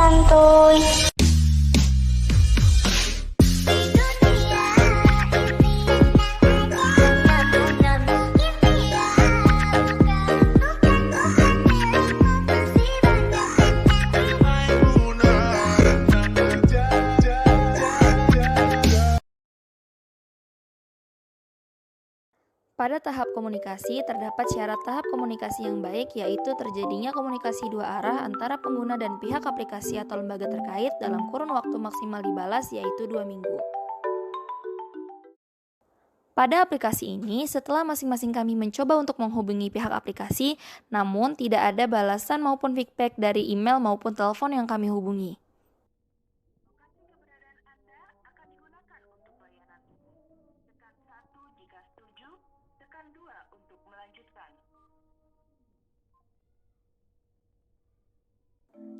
santuy. Pada tahap komunikasi, terdapat syarat tahap komunikasi yang baik, yaitu terjadinya komunikasi dua arah antara pengguna dan pihak aplikasi atau lembaga terkait dalam kurun waktu maksimal dibalas, yaitu 2 minggu. Pada aplikasi ini, setelah masing-masing kami mencoba untuk menghubungi pihak aplikasi, namun tidak ada balasan maupun feedback dari email maupun telepon yang kami hubungi.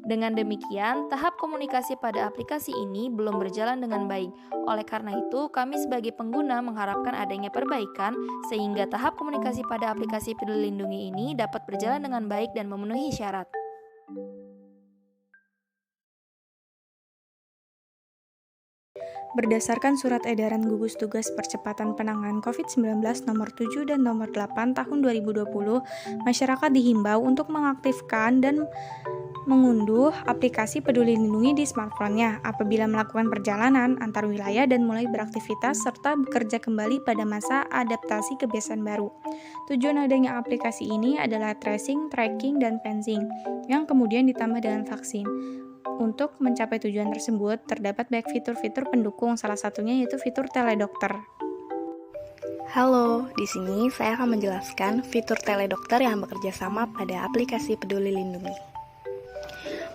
Dengan demikian, tahap komunikasi pada aplikasi ini belum berjalan dengan baik. Oleh karena itu, kami sebagai pengguna mengharapkan adanya perbaikan sehingga tahap komunikasi pada aplikasi Peduli Lindungi ini dapat berjalan dengan baik dan memenuhi syarat. Berdasarkan Surat Edaran Gugus Tugas Percepatan Penanganan COVID-19 Nomor 7 dan Nomor 8 Tahun 2020, masyarakat dihimbau untuk mengaktifkan dan mengunduh aplikasi Peduli Lindungi di smartphone-nya apabila melakukan perjalanan antar wilayah dan mulai beraktivitas serta bekerja kembali pada masa adaptasi kebiasaan baru. Tujuan adanya aplikasi ini adalah tracing, tracking, dan fencing yang kemudian ditambah dengan vaksin. Untuk mencapai tujuan tersebut, terdapat banyak fitur-fitur pendukung, salah satunya yaitu fitur teledokter. Halo, di sini saya akan menjelaskan fitur teledokter yang bekerja sama pada aplikasi Peduli Lindungi.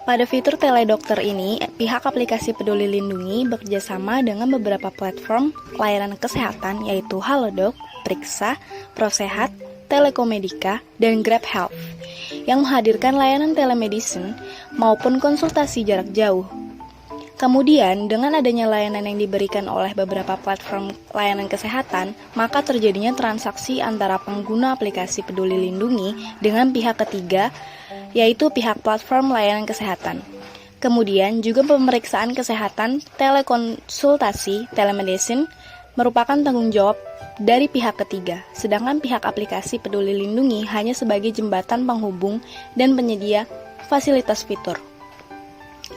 Pada fitur teledokter ini, pihak aplikasi Peduli Lindungi bekerja sama dengan beberapa platform layanan kesehatan yaitu Halodoc, Priksa, ProSehat, Telekomedika, dan Grab Health yang menghadirkan layanan telemedicine maupun konsultasi jarak jauh. Kemudian, dengan adanya layanan yang diberikan oleh beberapa platform layanan kesehatan, maka terjadinya transaksi antara pengguna aplikasi Peduli Lindungi dengan pihak ketiga, yaitu pihak platform layanan kesehatan. Kemudian, juga pemeriksaan kesehatan, telekonsultasi, telemedicine, merupakan tanggung jawab dari pihak ketiga, sedangkan pihak aplikasi Peduli Lindungi hanya sebagai jembatan penghubung dan penyedia fasilitas fitur.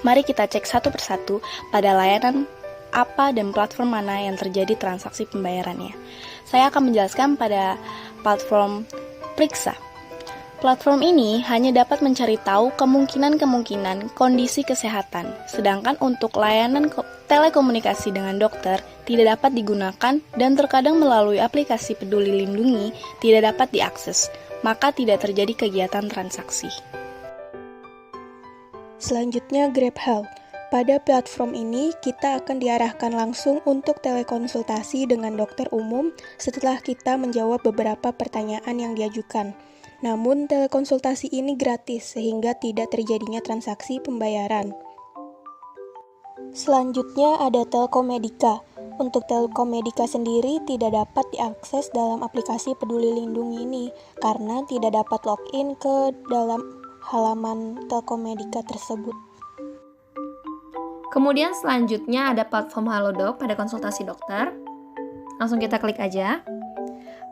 Mari kita cek satu persatu pada layanan apa dan platform mana yang terjadi transaksi pembayarannya. Saya akan menjelaskan pada platform Priksa. Platform ini hanya dapat mencari tahu kemungkinan-kemungkinan kondisi kesehatan, sedangkan untuk layanan telekomunikasi dengan dokter tidak dapat digunakan dan terkadang melalui aplikasi Peduli Lindungi tidak dapat diakses, maka tidak terjadi kegiatan transaksi. Selanjutnya Grab Health. Pada platform ini, kita akan diarahkan langsung untuk telekonsultasi dengan dokter umum setelah kita menjawab beberapa pertanyaan yang diajukan. Namun, telekonsultasi ini gratis sehingga tidak terjadinya transaksi pembayaran. Selanjutnya ada Telekomedika. Untuk Telekomedika sendiri tidak dapat diakses dalam aplikasi Peduli Lindungi ini karena tidak dapat login ke dalam halaman Telekomedika tersebut. Kemudian selanjutnya ada platform Halodoc pada konsultasi dokter. Langsung kita klik aja.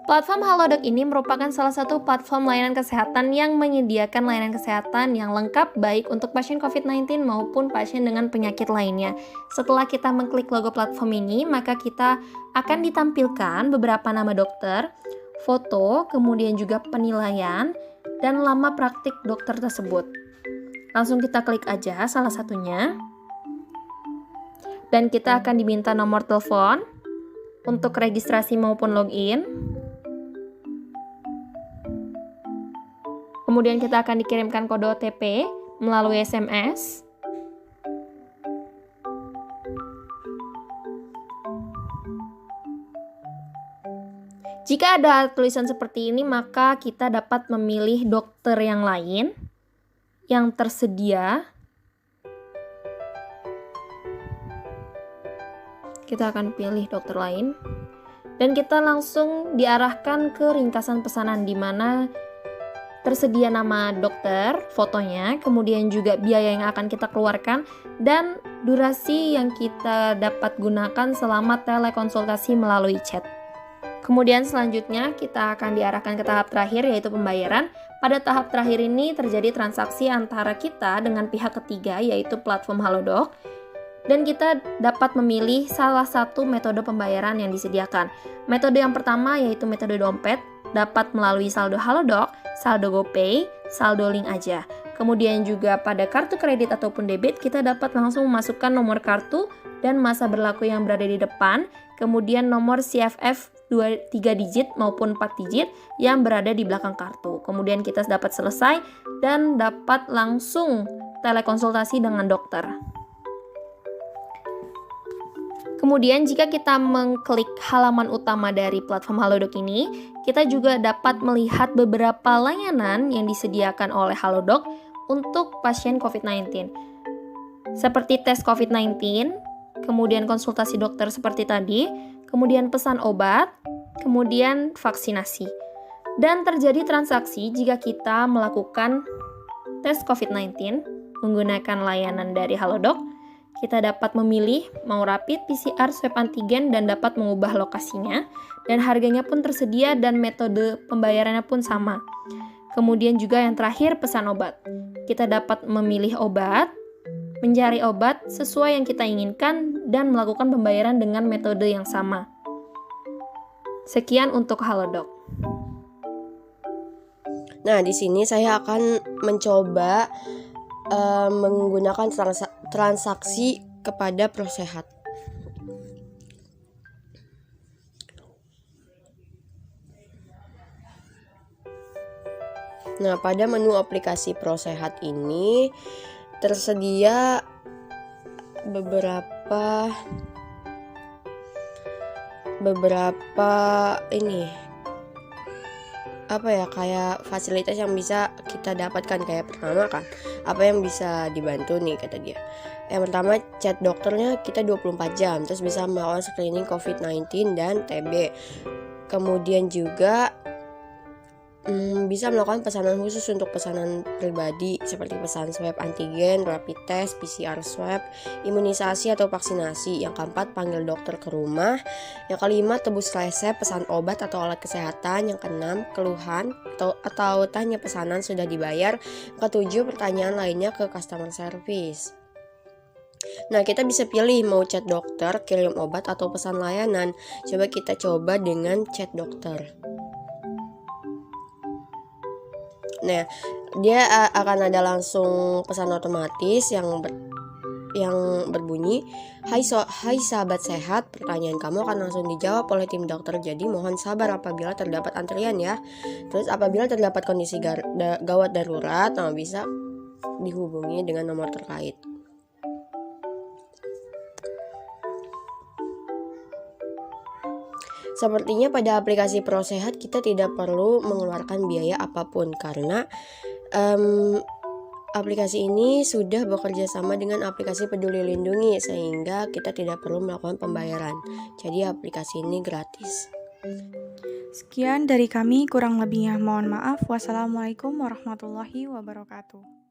Platform Halodoc ini merupakan salah satu platform layanan kesehatan yang menyediakan layanan kesehatan yang lengkap baik untuk pasien COVID-19 maupun pasien dengan penyakit lainnya. Setelah kita mengklik logo platform ini, maka kita akan ditampilkan beberapa nama dokter, foto, kemudian juga penilaian, dan lama praktik dokter tersebut. Langsung kita klik aja salah satunya. Dan kita akan diminta nomor telepon untuk registrasi maupun login. Kemudian kita akan dikirimkan kode OTP melalui SMS. Jika ada tulisan seperti ini, maka kita dapat memilih dokter yang lain yang tersedia. Kita akan pilih dokter lain dan kita langsung diarahkan ke ringkasan pesanan di mana tersedia nama dokter, fotonya, kemudian juga biaya yang akan kita keluarkan, dan durasi yang kita dapat gunakan selama telekonsultasi melalui chat. Kemudian selanjutnya kita akan diarahkan ke tahap terakhir, yaitu pembayaran. Pada tahap terakhir ini terjadi transaksi antara kita dengan pihak ketiga, yaitu platform Halodoc, dan kita dapat memilih salah satu metode pembayaran yang disediakan. Metode yang pertama yaitu metode dompet, dapat melalui saldo Halodoc, saldo GoPay, saldo link aja. Kemudian juga pada kartu kredit ataupun debit, kita dapat langsung memasukkan nomor kartu dan masa berlaku yang berada di depan, kemudian nomor CVV 3 digit maupun 4 digit yang berada di belakang kartu. Kemudian kita dapat selesai dan dapat langsung telekonsultasi dengan dokter. Kemudian jika kita mengklik halaman utama dari platform Halodoc ini, kita juga dapat melihat beberapa layanan yang disediakan oleh Halodoc untuk pasien COVID-19. Seperti tes COVID-19, kemudian konsultasi dokter seperti tadi, kemudian pesan obat, kemudian vaksinasi. Dan terjadi transaksi jika kita melakukan tes COVID-19 menggunakan layanan dari Halodoc. Kita dapat memilih mau rapid, PCR, swab antigen, dan dapat mengubah lokasinya, dan harganya pun tersedia dan metode pembayarannya pun sama. Kemudian juga yang terakhir, pesan obat. Kita dapat memilih obat, mencari obat sesuai yang kita inginkan, dan melakukan pembayaran dengan metode yang sama. Sekian untuk Halodoc. Nah, di sini saya akan mencoba menggunakan transaksi kepada ProSehat. Nah, pada menu aplikasi ProSehat ini tersedia beberapa kayak fasilitas yang bisa kita dapatkan. Kayak pertama kan, apa yang bisa dibantu nih kata dia. Yang pertama, chat dokternya kita 24 jam, terus bisa melakukan screening COVID-19 dan TB. Kemudian juga bisa melakukan pesanan khusus untuk pesanan pribadi seperti pesan swab antigen, rapid test, PCR swab, imunisasi atau vaksinasi. Yang keempat, panggil dokter ke rumah. Yang kelima, tebus resep, pesan obat atau alat kesehatan. Yang keenam, keluhan atau tanya pesanan sudah dibayar. Ketujuh, pertanyaan lainnya ke customer service. Nah, kita bisa pilih mau chat dokter, kirim obat, atau pesan layanan. Coba kita coba dengan chat dokter. Nah, dia akan ada langsung pesan otomatis yang berbunyi, Hai sahabat sehat, pertanyaan kamu akan langsung dijawab oleh tim dokter, jadi mohon sabar apabila terdapat antrian ya. Terus apabila terdapat kondisi gawat darurat, bisa dihubungi dengan nomor terkait. Sepertinya pada aplikasi ProSehat kita tidak perlu mengeluarkan biaya apapun karena aplikasi ini sudah bekerja sama dengan aplikasi Peduli Lindungi sehingga kita tidak perlu melakukan pembayaran. Jadi aplikasi ini gratis. Sekian dari kami, kurang lebihnya mohon maaf. Wassalamualaikum warahmatullahi wabarakatuh.